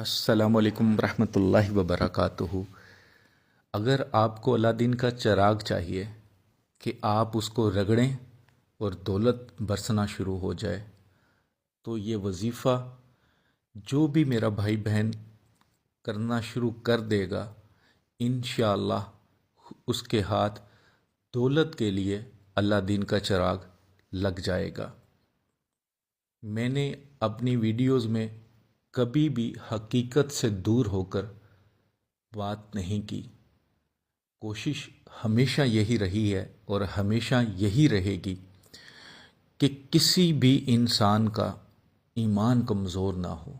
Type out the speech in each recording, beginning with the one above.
अस्सलाम वालेकुम रहमतुल्लाहि व बरकातुहू। अगर आपको अलादीन का चिराग चाहिए कि आप उसको रगड़ें और दौलत बरसना शुरू हो जाए, तो ये वजीफ़ा जो भी मेरा भाई बहन करना शुरू कर देगा, इंशाअल्लाह उसके हाथ दौलत के लिए अलादीन का चिराग लग जाएगा। मैंने अपनी वीडियोज़ में कभी भी हकीकत से दूर होकर बात नहीं की। कोशिश हमेशा यही रही है और हमेशा यही रहेगी कि किसी भी इंसान का ईमान कमज़ोर ना हो,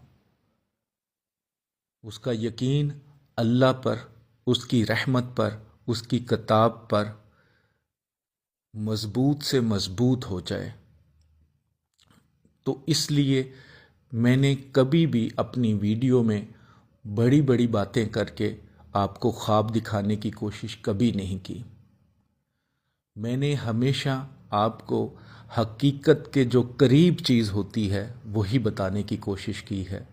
उसका यकीन अल्लाह पर, उसकी रहमत पर, उसकी किताब पर मज़बूत से मज़बूत हो जाए। तो इसलिए मैंने कभी भी अपनी वीडियो में बड़ी बड़ी बातें करके आपको ख्वाब दिखाने की कोशिश कभी नहीं की। मैंने हमेशा आपको हकीकत के जो करीब चीज़ होती है वही बताने की कोशिश की है।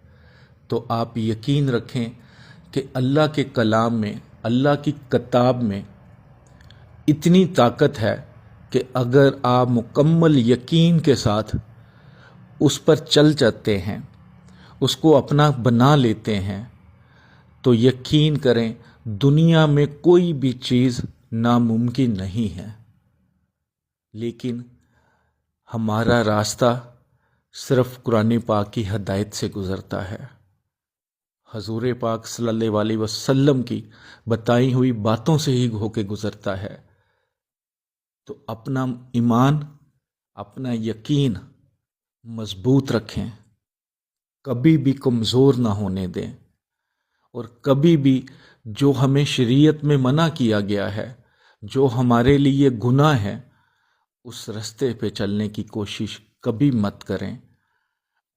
तो आप यकीन रखें कि अल्लाह के कलाम में, अल्लाह की किताब में इतनी ताकत है कि अगर आप मुकम्मल यकीन के साथ उस पर चल जाते हैं, उसको अपना बना लेते हैं, तो यकीन करें दुनिया में कोई भी चीज़ नामुमकिन नहीं है। लेकिन हमारा रास्ता सिर्फ कुरान पाक की हदायत से गुज़रता है, हजूर पाक सल्लल्लाहु अलैहि वसल्लम की बताई हुई बातों से ही होके गुज़रता है। तो अपना ईमान, अपना यकीन मजबूत रखें, कभी भी कमज़ोर ना होने दें, और कभी भी जो हमें शरीयत में मना किया गया है, जो हमारे लिए गुनाह है, उस रास्ते पे चलने की कोशिश कभी मत करें।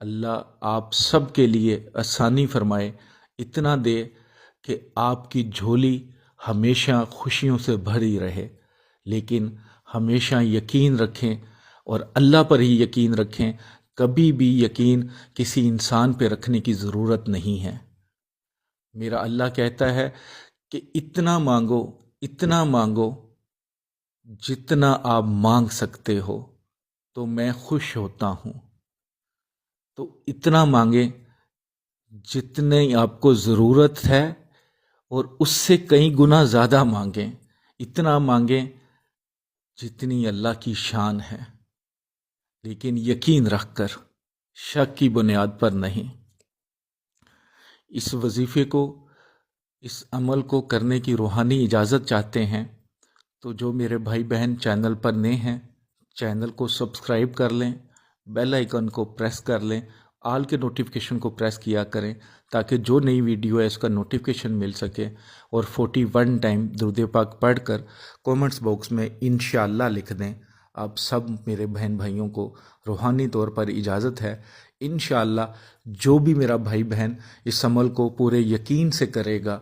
अल्लाह आप सब के लिए आसानी फरमाए, इतना दे कि आपकी झोली हमेशा खुशियों से भरी रहे। लेकिन हमेशा यकीन रखें और अल्लाह पर ही यकीन रखें, कभी भी यकीन किसी इंसान पे रखने की ज़रूरत नहीं है। मेरा अल्लाह कहता है कि इतना मांगो, इतना मांगो जितना आप मांग सकते हो, तो मैं खुश होता हूं। तो इतना मांगे जितने आपको ज़रूरत है, और उससे कई गुना ज़्यादा मांगें। इतना मांगें जितनी अल्लाह की शान है, लेकिन यकीन रखकर, शक की बुनियाद पर नहीं। इस वजीफ़े को, इस अमल को करने की रूहानी इजाज़त चाहते हैं, तो जो मेरे भाई बहन चैनल पर नए हैं, चैनल को सब्सक्राइब कर लें, बेल आइकन को प्रेस कर लें, आल के नोटिफिकेशन को प्रेस किया करें, ताकि जो नई वीडियो है उसका नोटिफिकेशन मिल सके। और 41 टाइम दुरूद पाक पढ़कर कमेंट्स बॉक्स में इंशाअल्लाह लिख दें। आप सब मेरे बहन भाइयों को रूहानी तौर पर इजाज़त है, इंशाअल्लाह जो भी मेरा भाई बहन इस अमल को पूरे यकीन से करेगा,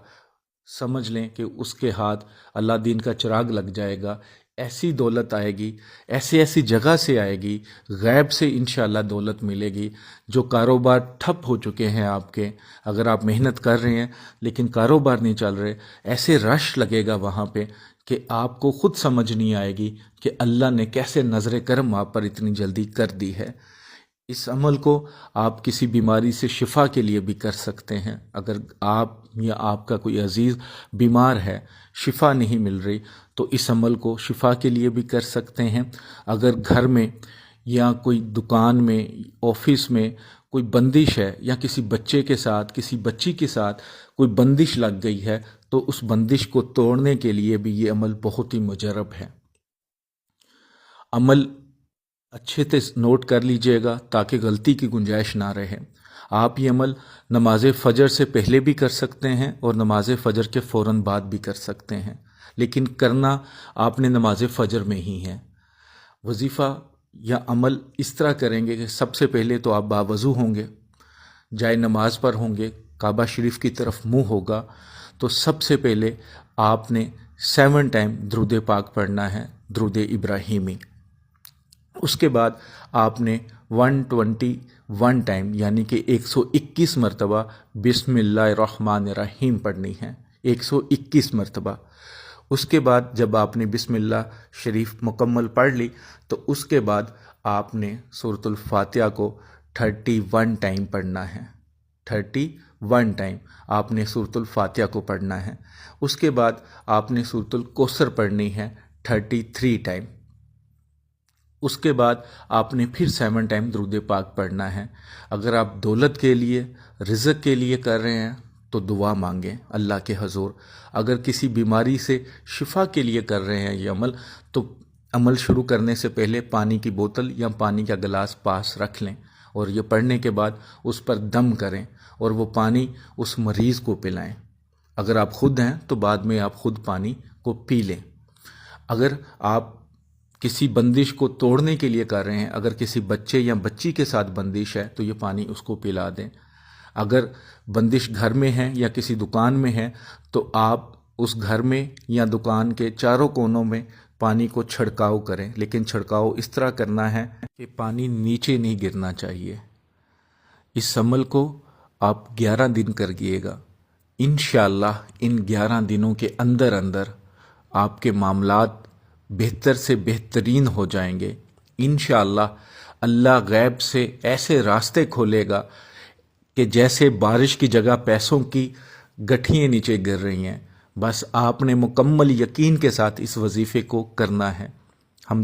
समझ लें कि उसके हाथ अल्लाह दीन का चिराग लग जाएगा। ऐसी दौलत आएगी, ऐसी ऐसी जगह से आएगी, गैब से इंशाअल्लाह दौलत मिलेगी। जो कारोबार ठप हो चुके हैं आपके, अगर आप मेहनत कर रहे हैं लेकिन कारोबार नहीं चल रहे, ऐसे रश लगेगा वहाँ पे कि आपको खुद समझ नहीं आएगी कि अल्लाह ने कैसे नज़र करम आप पर इतनी जल्दी कर दी है। इस अमल को आप किसी बीमारी से शिफा के लिए भी कर सकते हैं। अगर आप या आपका कोई अजीज़ बीमार है, शिफा नहीं मिल रही, तो इस अमल को शिफा के लिए भी कर सकते हैं। अगर घर में या कोई दुकान में, ऑफिस में कोई बंदिश है, या किसी बच्चे के साथ, किसी बच्ची के साथ कोई बंदिश लग गई है, तो उस बंदिश को तोड़ने के लिए भी ये अमल बहुत ही मुजरब है। अमल अच्छे से नोट कर लीजिएगा ताकि गलती की गुंजाइश ना रहे। आप ये अमल नमाज फ़जर से पहले भी कर सकते हैं और नमाज फ़जर के फ़ौरन बाद भी कर सकते हैं, लेकिन करना आपने नमाज फ़जर में ही है। वजीफ़ा या अमल इस तरह करेंगे कि सबसे पहले तो आप बावज़ू होंगे, जाए नमाज पर होंगे, काबा शरीफ की तरफ मुंह होगा। तो सबसे पहले आपने 7 टाइम दुरूद पाक पढ़ना है, दुरूद इब्राहिमी। उसके बाद आपने 120 1 ٹائم یعنی کہ 121 مرتبہ بسم اللہ الرحمن الرحیم پڑھنی ہے، 121 مرتبہ۔ اس کے بعد جب آپ نے بسم اللہ شریف مکمل پڑھ لی تو اس کے بعد آپ نے سورۃ الفاتحہ کو 31 ٹائم پڑھنا ہے، 31 ٹائم آپ نے سورۃ الفاتحہ کو پڑھنا ہے۔ اس کے بعد آپ نے سورۃ الکوثر پڑھنی ہے 33 ٹائم۔ اس کے بعد آپ نے پھر 7 ٹائم درود پاک پڑھنا ہے۔ اگر آپ دولت کے لیے، رزق کے لیے کر رہے ہیں تو دعا مانگیں اللہ کے حضور۔ اگر کسی بیماری سے شفا کے لیے کر رہے ہیں یہ عمل، تو عمل شروع کرنے سے پہلے پانی کی بوتل یا پانی کا گلاس پاس رکھ لیں اور یہ پڑھنے کے بعد اس پر دم کریں اور وہ پانی اس مریض کو پلائیں۔ اگر آپ خود ہیں تو بعد میں آپ خود پانی کو پی لیں۔ اگر آپ کسی بندش کو توڑنے کے لیے کر رہے ہیں، اگر کسی بچے یا بچی کے ساتھ بندش ہے تو یہ پانی اس کو پلا دیں۔ اگر بندش گھر میں ہے یا کسی دکان میں ہے تو آپ اس گھر میں یا دکان کے چاروں کونوں میں پانی کو چھڑکاؤ کریں، لیکن چھڑکاؤ اس طرح کرنا ہے کہ پانی نیچے نہیں گرنا چاہیے۔ اس عمل کو آپ 11 دن کریے گا۔ انشاءاللہ ان 11 دنوں کے اندر اندر آپ کے معاملات بہتر سے بہترین ہو جائیں گے۔ انشاءاللہ اللہ غیب سے ایسے راستے کھولے گا کہ جیسے بارش کی جگہ پیسوں کی گٹھیاں نیچے گر رہی ہیں۔ بس آپ نے مکمل یقین کے ساتھ اس وظیفے کو کرنا ہے۔ ہم